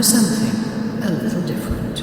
for something a little different.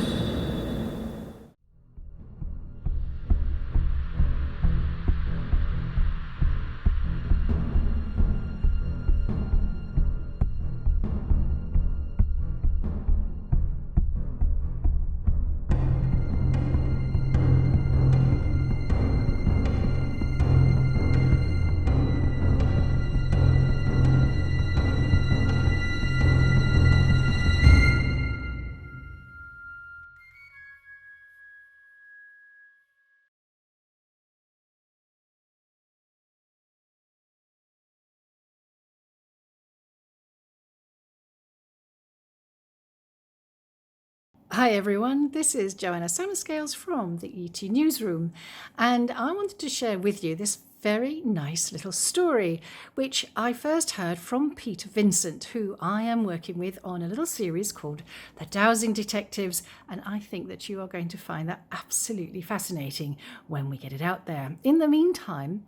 Hi everyone, this is Joanna Samerscales from the ET Newsroom, and I wanted to share with you this very nice little story, which I first heard from Peter Vincent, who I am working with on a little series called The Dowsing Detectives, and I think that you are going to find that absolutely fascinating when we get it out there. In the meantime,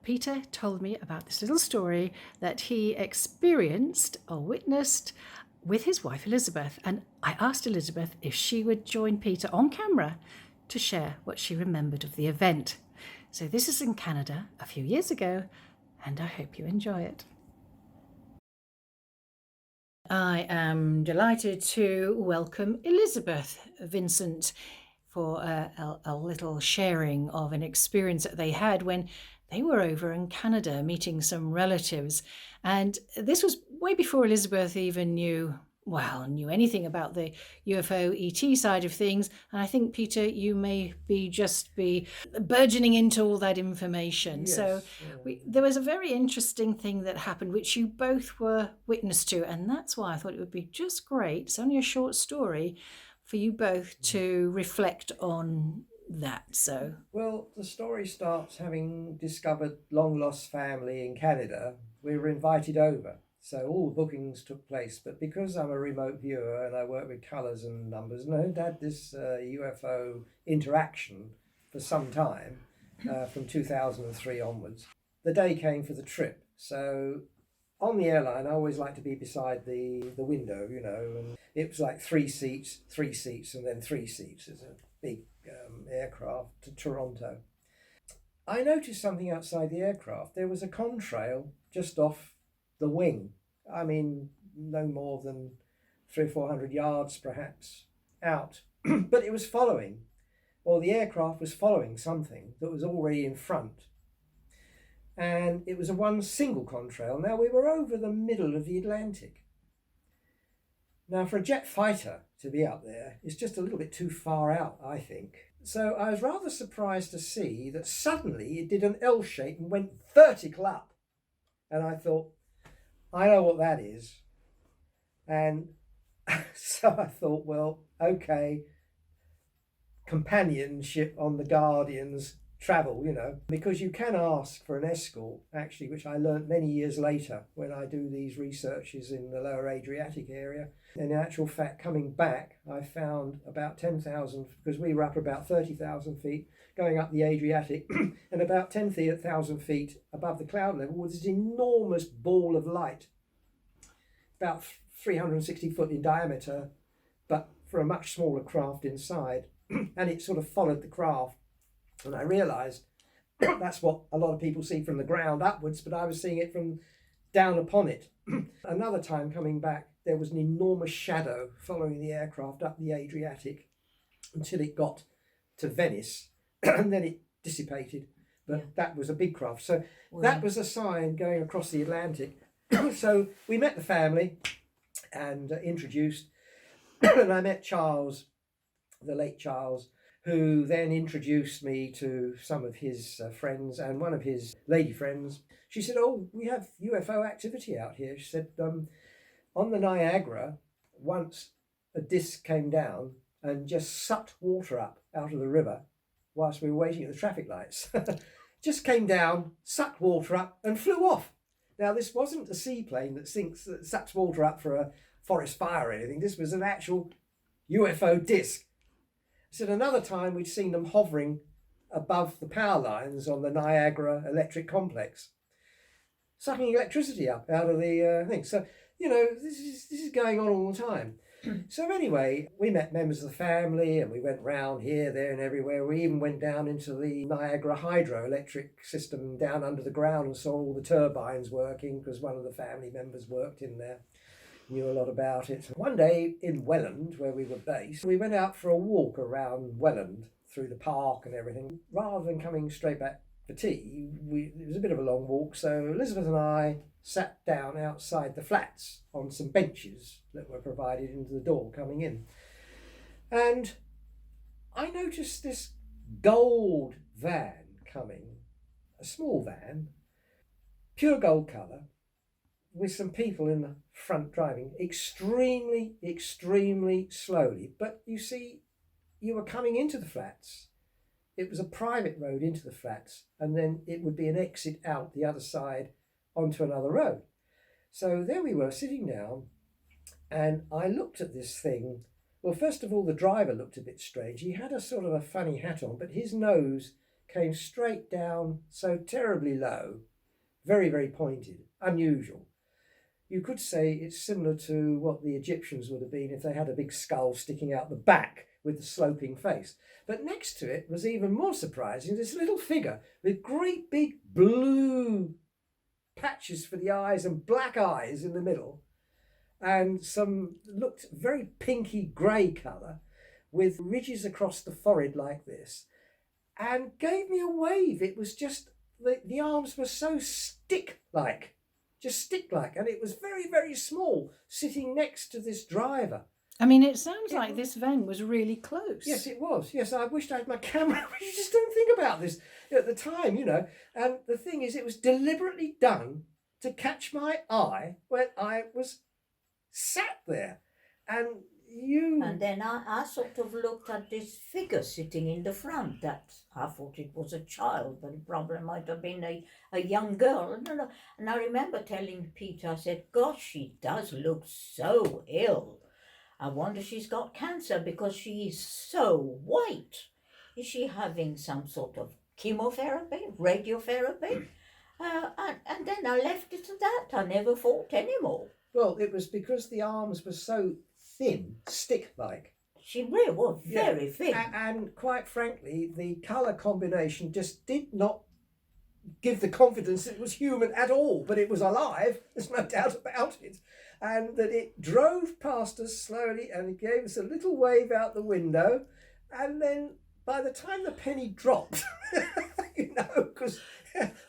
Peter told me about this little story that he experienced or witnessed with his wife Elizabeth, and I asked Elizabeth if she would join Peter on camera to share what she remembered of the event. So this is in Canada a few years ago, and I hope you enjoy it. I am delighted to welcome Elizabeth Vincent for a little sharing of an experience that they had when they were over in Canada meeting some relatives. And this was way before Elizabeth even knew anything about the UFO ET side of things. And I think, Peter, you may be burgeoning into all that information. Yes, so there was a very interesting thing that happened, which you both were witness to. And that's why I thought it would be just great. It's only a short story for you both to reflect on that. So, well, the story starts having discovered long lost family in Canada. We were invited over, so all the bookings took place. But because I'm a remote viewer and I work with colours and numbers, and I had had this UFO interaction for some time, from 2003 onwards, the day came for the trip. So on the airline, I always like to be beside the window, and it was like three seats, and then three seats. It's a big aircraft to Toronto. I noticed something outside the aircraft. There was a contrail just off the wing. I mean, no more than 300 or 400 yards perhaps out. But it was following, or the aircraft was following something that was already in front. And it was a one single contrail. Now, we were over the middle of the Atlantic. Now, for a jet fighter to be up there, it's just a little bit too far out, I think. So I was rather surprised to see that suddenly it did an L shape and went vertical up. And I thought, I know what that is. And so I thought, well, okay, companionship on the Guardian's travel, because you can ask for an escort, actually, which I learnt many years later when I do these researches in the lower Adriatic area. In actual fact, coming back, I found about 10,000, because we were up about 30,000 feet, going up the Adriatic, and about 10,000 feet above the cloud level was this enormous ball of light, about 360 foot in diameter, but for a much smaller craft inside. And it sort of followed the craft. And I realised that's what a lot of people see from the ground upwards, but I was seeing it from down upon it. Another time coming back, there was an enormous shadow following the aircraft up the Adriatic until it got to Venice, and then it dissipated. But that was a big craft. So that was a sign going across the Atlantic. So we met the family and introduced, and I met Charles, the late Charles, who then introduced me to some of his friends and one of his lady friends. She said, "Oh, we have UFO activity out here." She said, on the Niagara, once a disc came down and just sucked water up out of the river whilst we were waiting at the traffic lights. Just came down, sucked water up and flew off. Now, this wasn't a seaplane that sucks water up for a forest fire or anything. This was an actual UFO disc. Said another time we'd seen them hovering above the power lines on the Niagara electric complex, sucking electricity up out of the thing. So, this is going on all the time. So anyway, we met members of the family and we went round here, there and everywhere. We even went down into the Niagara hydroelectric system down under the ground and saw all the turbines working because one of the family members worked in there, knew a lot about it. One day in Welland, where we were based, we went out for a walk around Welland through the park and everything. Rather than coming straight back for tea, it was a bit of a long walk, so Elizabeth and I sat down outside the flats on some benches that were provided into the door coming in. And I noticed this gold van coming, a small van, pure gold colour, with some people in the front driving extremely, extremely slowly. But you see, you were coming into the flats. It was a private road into the flats, and then it would be an exit out the other side onto another road. So there we were sitting down, and I looked at this thing. Well, first of all, the driver looked a bit strange. He had a sort of a funny hat on, but his nose came straight down so terribly low, very, very pointed, unusual. You could say it's similar to what the Egyptians would have been if they had a big skull sticking out the back with the sloping face. But next to it was even more surprising, this little figure with great big blue patches for the eyes and black eyes in the middle, and some looked very pinky grey colour with ridges across the forehead like this, and gave me a wave. It was just, the arms were so stick-like, just stick-like, and it was very, very small, sitting next to this driver. I mean, it sounds like this van was really close. Yes, it was. Yes, I wished I had my camera, but you just don't think about this at the time, you know. And the thing is, it was deliberately done to catch my eye when I was sat there. And then I sort of looked at this figure sitting in the front. That I thought it was a child, but it probably might have been a young girl. And I remember telling Peter, I said, gosh, she does look so ill. I wonder she's got cancer because she is so white. Is she having some sort of chemotherapy, radiotherapy? And then I left it at that. I never thought anymore. Well, it was because the arms were so thin, stick-like. She really was very thin. And quite frankly, the colour combination just did not give the confidence it was human at all, but it was alive, there's no doubt about it. And that it drove past us slowly and it gave us a little wave out the window. And then by the time the penny dropped, you know, because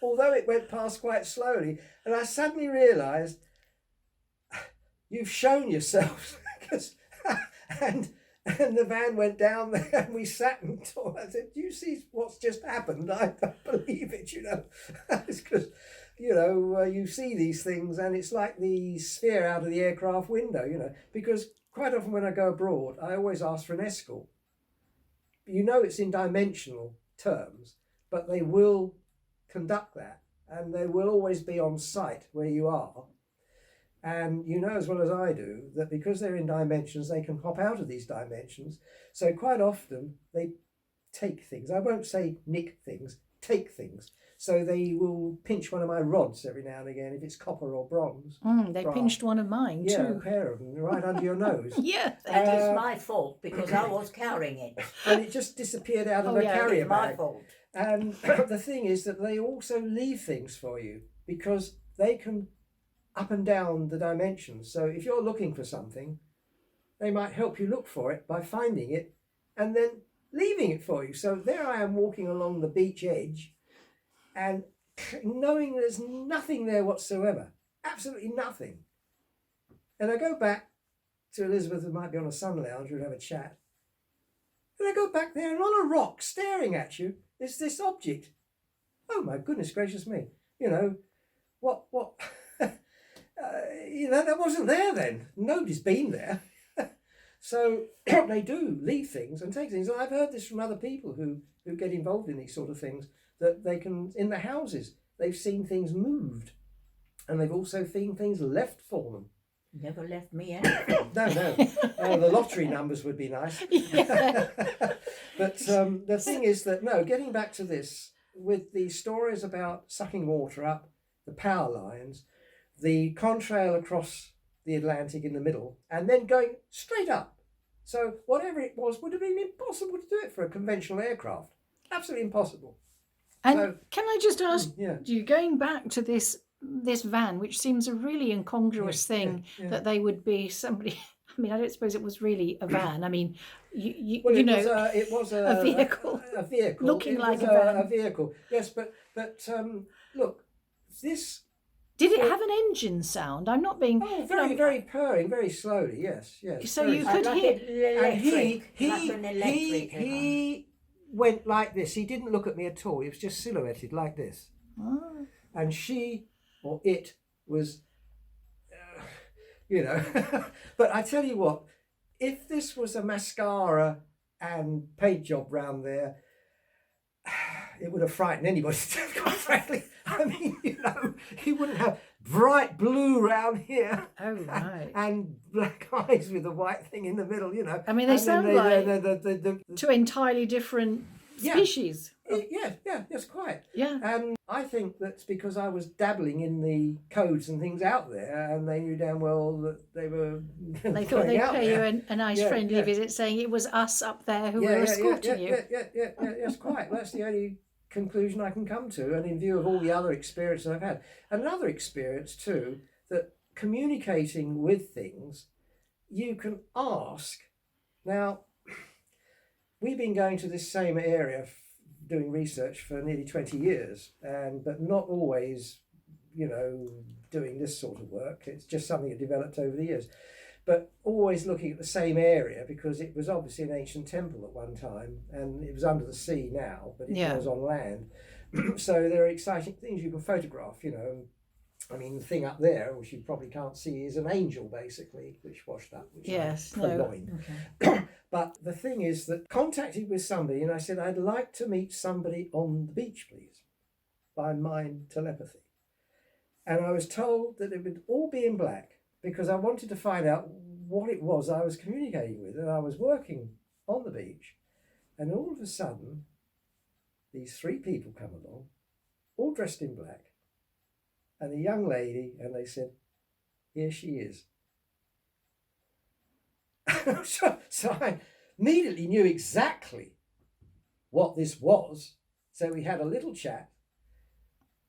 although it went past quite slowly, and I suddenly realised, you've shown yourself. and the van went down there and we sat and talked. I said, do you see what's just happened? I don't believe it, you know. It's because, you know, you see these things and it's like the sphere out of the aircraft window, you know, because quite often when I go abroad, I always ask for an escort. You know, it's in dimensional terms, but they will conduct that and they will always be on site where you are. And you know as well as I do that because they're in dimensions, they can hop out of these dimensions. So quite often they take things. I won't say nick things, take things. So they will pinch one of my rods every now and again if it's copper or bronze. They brass. pinched one of mine too. Yeah, a pair of them right under your nose. Yeah. That is my fault because I was carrying it. And it just disappeared out of a carrier It's my bag. fault. And the thing is that they also leave things for you because they can up and down the dimensions. So if you're looking for something, they might help you look for it by finding it and then leaving it for you. So there I am walking along the beach edge and knowing there's nothing there whatsoever, absolutely nothing. And I go back to Elizabeth, who might be on a sun lounge, we'll have a chat. And I go back there and on a rock staring at you is this object. Oh my goodness gracious me. You know, what you know, that wasn't there then. Nobody's been there. So they do leave things and take things. And I've heard this from other people who get involved in these sort of things, that they can, in the houses, they've seen things moved. And they've also seen things left for them. Never left me anything. No. The lottery numbers would be nice. But the thing is that, no, getting back to this, with the stories about sucking water up, the power lines, the contrail across the Atlantic in the middle and then going straight up. So whatever it was would have been impossible to do it for a conventional aircraft. Absolutely impossible. And So, can I just ask yeah. you, going back to this van, which seems a really incongruous thing that they would be somebody. I mean, I don't suppose it was really a van. I mean, you know, it was a vehicle, a vehicle looking it like was a van. a vehicle. Yes, but look, this. Did it have an engine sound? I'm not being. Oh, very purring, very slowly. Yes. So very you slowly. could like hear. an electric, And like an electric. he went like this. He didn't look at me at all. He was just silhouetted like this. Oh. And she or it was, you know. But I tell you what, if this was a mascara and paint job round there, it would have frightened anybody, quite frankly. I mean, you know, he wouldn't have bright blue round here. Oh, right. And black eyes with a white thing in the middle, you know. I mean, they sound like the two entirely different species. Yes, quite. Yeah. And I think that's because I was dabbling in the codes and things out there, and they knew damn well that they were. They thought they'd pay you a nice friendly visit, saying it was us up there who were escorting you. Yes, quite. That's the only conclusion I can come to, and in view of all the other experiences I've had. Another experience too, that communicating with things, you can ask. Now, we've been going to this same area doing research for nearly 20 years, but not always, you know, doing this sort of work. It's just something that developed over the years. But always looking at the same area, because it was obviously an ancient temple at one time, and it was under the sea now, but it was on land. So there are exciting things you can photograph, you know. I mean, the thing up there, which you probably can't see, is an angel, basically, which washed up, which I purloined. Okay. But the thing is that contacted with somebody, and I said, I'd like to meet somebody on the beach, please, by mind telepathy. And I was told that it would all be in black, because I wanted to find out what it was I was communicating with. And I was working on the beach, and all of a sudden, these three people come along, all dressed in black, and a young lady, and they said, here she is. So I immediately knew exactly what this was. So we had a little chat.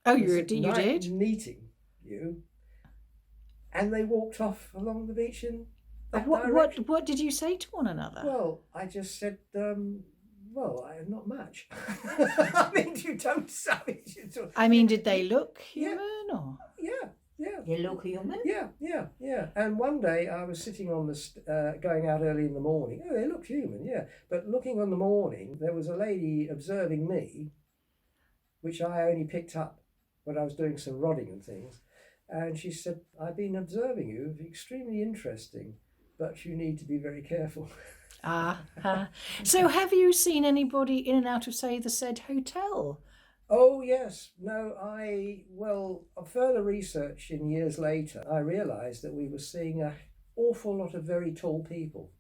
Oh, you did? Meeting you. And they walked off along the beach in that direction. What did you say to one another? Well, I just said, not much. I mean, you don't say. I mean, did they look human or? Yeah. They look human? Yeah. And one day I was sitting on the, going out early in the morning. Oh, they looked human, yeah. But looking on the morning, there was a lady observing me, which I only picked up when I was doing some rodding and things. And she said, I've been observing you, extremely interesting, but you need to be very careful. So have you seen anybody in and out of, say, the said hotel? Oh, yes. No, on further research in years later, I realised that we were seeing an awful lot of very tall people.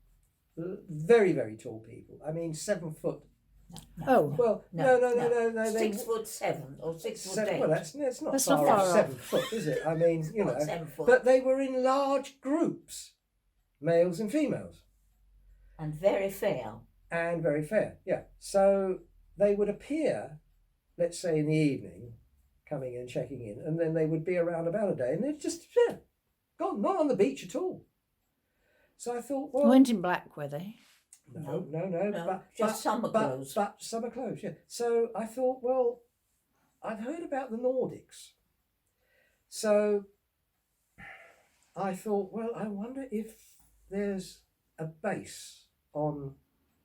Very, very tall people. I mean, 7 foot. Oh. Well, no. 6'7" or 6'8". Well, that's not That's far not far off off. 7 foot, is it? I mean, you know. 7 foot. But they were in large groups, males and females. And very fair. And very fair, yeah. So they would appear, let's say in the evening, coming in, checking in, and then they would be around about a day, and they'd just gone, not on the beach at all. So I thought, well, Went in black, were they? No. Just summer clothes. But summer clothes, yeah. So I thought, well, I've heard about the Nordics. So I thought, well, I wonder if there's a base on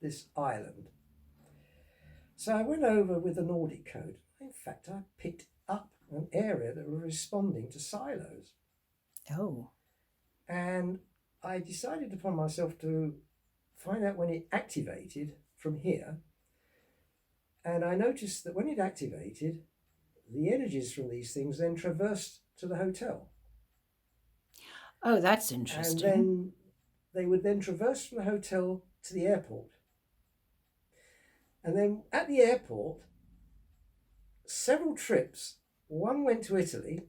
this island. So I went over with the Nordic code. In fact, I picked up an area that was responding to silos. Oh. And I decided upon myself to find out when it activated from here. And I noticed that when it activated, the energies from these things then traversed to the hotel. Oh, that's interesting. And then they would then traverse from the hotel to the airport. And then at the airport, several trips, one went to Italy,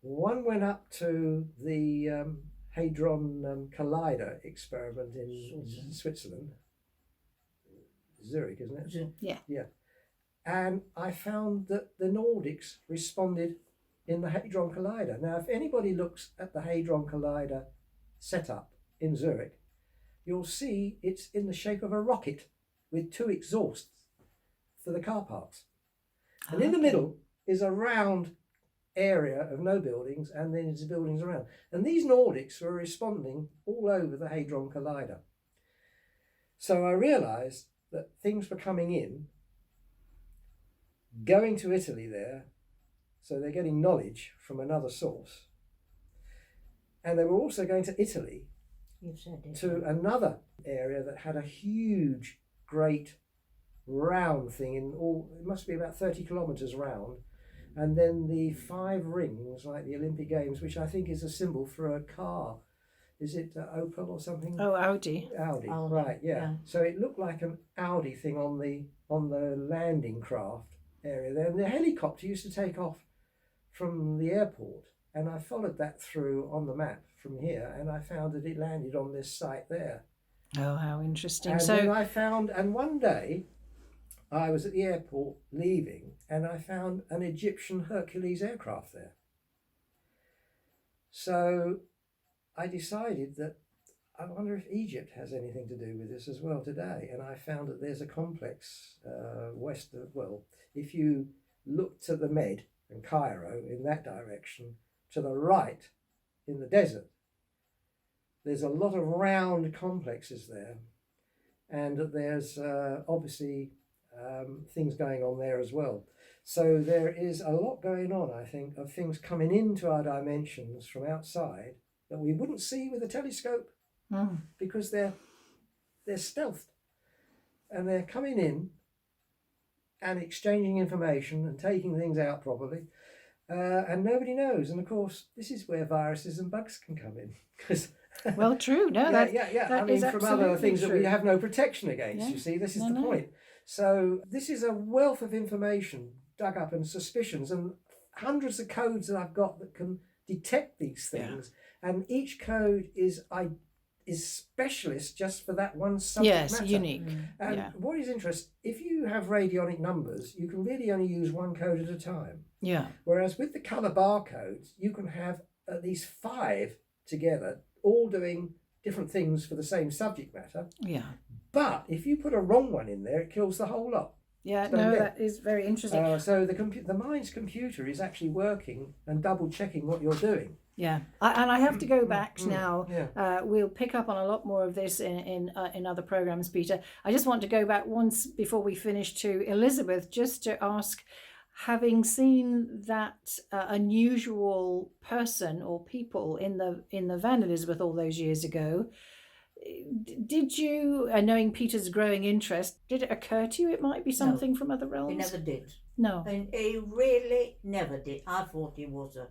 One went up to the Hadron Collider experiment in Switzerland. Zurich, isn't it? Yeah. Yeah. And I found that the Nordics responded in the Hadron Collider. Now, if anybody looks at the Hadron Collider setup in Zurich, you'll see it's in the shape of a rocket with two exhausts for the car parks. And in the middle is a round area of no buildings, and then there's buildings around. And these Nordics were responding all over the Hadron Collider. So I realised that things were coming in, going to Italy there, so they're getting knowledge from another source. And they were also going to Italy, to another area that had a huge, great round thing in all, it must be about 30 kilometres round. And then the 5 rings, like the Olympic Games, which I think is a symbol for a car. Is it Opel or something? Oh, Audi. Audi, right, yeah. So it looked like an Audi thing on the landing craft area there. And the helicopter used to take off from the airport, and I followed that through on the map from here, and I found that it landed on this site there. Oh, how interesting. And so then I found, and one day I was at the airport leaving, and I found an Egyptian Hercules aircraft there. So I decided that I wonder if Egypt has anything to do with this as well today. And I found that there's a complex if you look to the Med and Cairo in that direction, to the right in the desert, there's a lot of round complexes there. And there's obviously things going on there as well. So there is a lot going on, I think, of things coming into our dimensions from outside that we wouldn't see with a telescope because they're stealthed, and they're coming in and exchanging information and taking things out probably, and nobody knows. And of course, this is where viruses and bugs can come in, because well, true. No, That I mean, is from other things true. that we have no protection against. Yeah. You see, this is the point. So this is a wealth of information dug up, and suspicions, and hundreds of codes that I've got that can detect these things. And each code is specialist just for that one subject matter. Unique. And what is interesting, if you have radionic numbers, you can really only use one code at a time. Yeah. Whereas with the colour barcodes, you can have at least 5 together, all doing different things for the same subject matter. Yeah. But if you put a wrong one in there, it kills the whole lot. Yeah, no, that is very interesting. So the mind's computer is actually working and double checking what you're doing. Yeah, and I have to go back now. Yeah. We'll pick up on a lot more of this in other programs, Peter. I just want to go back once before we finish to Elizabeth, just to ask, having seen that unusual person or people in the van, Elizabeth, all those years ago, did you, knowing Peter's growing interest, did it occur to you it might be something from other realms? He never did. No. And he really never did. I thought he was a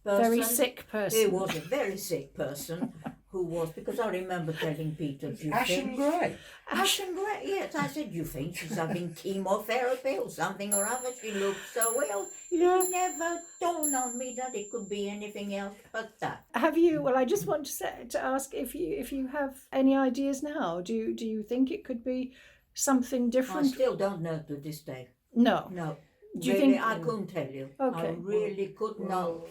person. Very sick person. He was a very sick person who was, because I remember telling Peter, do you Ashen think... grey. Ashen grey, yes. I said, you think she's having chemotherapy or something or other? She looked so well. Yeah. It never dawned on me that it could be anything else but that. Have you? Well, I just want to ask if you have any ideas now. Do you think it could be something different? I still don't know to this day. No. No. Do you really, think? I couldn't tell you. Okay. I really could not.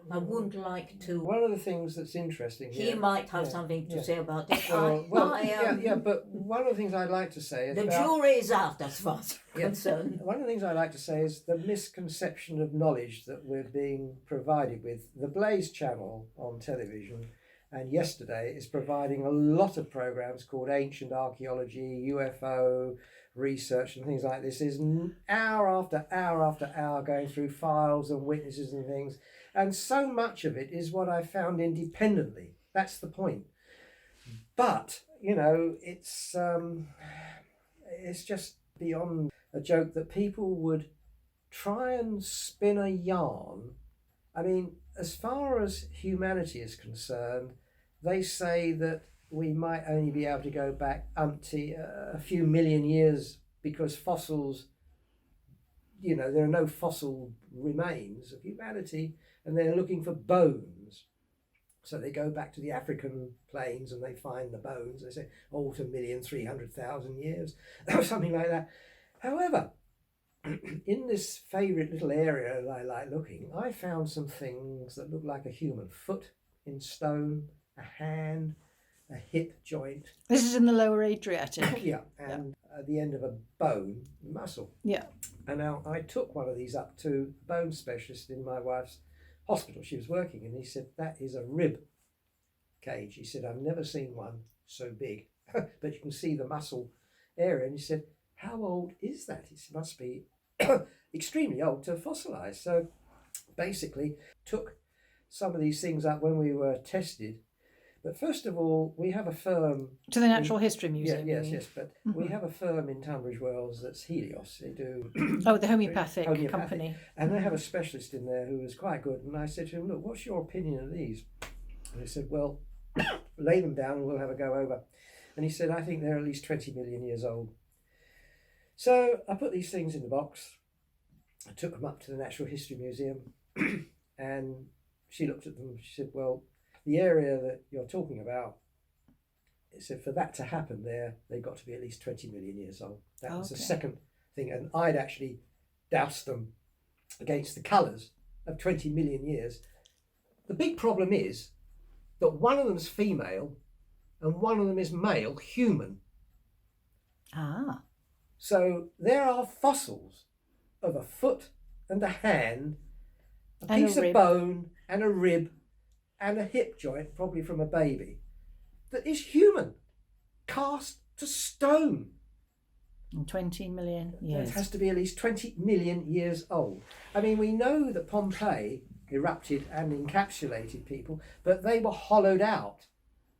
I wouldn't like to. One of the things that's interesting here... He might have something to say about it. But one of the things I'd like to say is the jury is out as far as I'm Yeah. concerned. One of the things I'd like to say is the misconception of knowledge that we're being provided with. The Blaze channel on television, and yesterday, is providing a lot of programs called Ancient Archaeology, UFO research and things like this. Is hour after hour after hour going through files and witnesses and things. And so much of it is what I found independently. That's the point. But, you know, it's just beyond a joke that people would try and spin a yarn. I mean, as far as humanity is concerned, they say that we might only be able to go back a few million years because fossils there are no fossil remains of humanity, and they're looking for bones. So they go back to the African plains and they find the bones. They say, oh, it's 1,300,000 years, or something like that. However, in this favourite little area that I like looking, I found some things that look like a human foot in stone, a hand, a hip joint. This is in the Lower Adriatic. Yeah, and at the end of a bone, muscle. Yeah. And now I took one of these up to a bone specialist in my wife's hospital she was working in. He said, that is a rib cage. He said, I've never seen one so big, but you can see the muscle area. And he said, how old is that? It must be extremely old to fossilise. So basically took some of these things up when we were tested. But first of all, we have a firm... To the Natural History Museum. Yes. But we have a firm in Tunbridge Wells that's Helios. They do... Oh, the homeopathic company. And they have a specialist in there who was quite good. And I said to him, look, what's your opinion of these? And he said, well, lay them down and we'll have a go over. And he said, I think they're at least 20 million years old. So I put these things in the box. I took them up to the Natural History Museum and she looked at them. She said, well, the area that you're talking about, it said for that to happen there, they've got to be at least 20 million years old. That was the second thing. And I'd actually doused them against the colours of 20 million years. The big problem is that one of them's female and one of them is male, human. Ah. So there are fossils of a foot and a hand, a piece of bone and a rib and a hip joint, probably from a baby, that is human, cast to stone. 20 million years. It has to be at least 20 million years old. I mean, we know that Pompeii erupted and encapsulated people, but they were hollowed out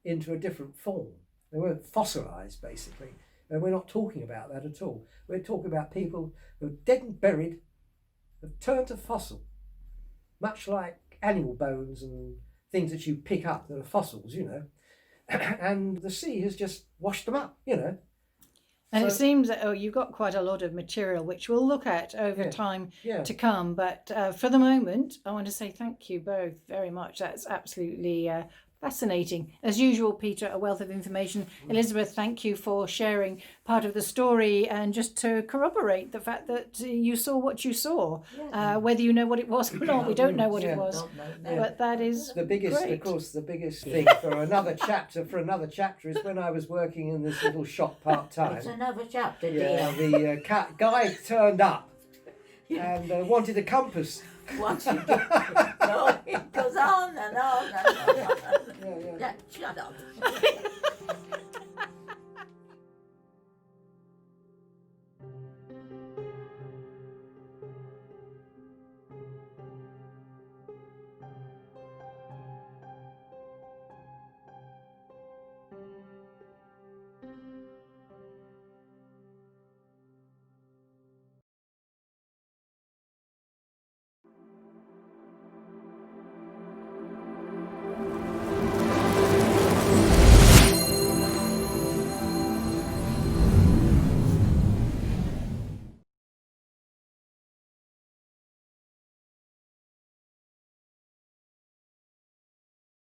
into a different form. They weren't fossilised, basically. And we're not talking about that at all. We're talking about people who are dead and buried, have turned to fossil, much like animal bones and things that you pick up that are fossils, and the sea has just washed them up, And so, it seems that you've got quite a lot of material which we'll look at over time to come. But for the moment, I want to say thank you both very much. That's absolutely fascinating. As usual, Peter, a wealth of information. Elizabeth, thank you for sharing part of the story and just to corroborate the fact that you saw what you saw. Whether you know what it was or not, we don't know what it was. But that is the biggest, great. Of course, the biggest thing for another chapter is when I was working in this little shop part-time. It's another chapter, dear. Yeah, the guy turned up and wanted a compass. Once you get no, it goes on and on and on. Yeah. Yeah, shut up.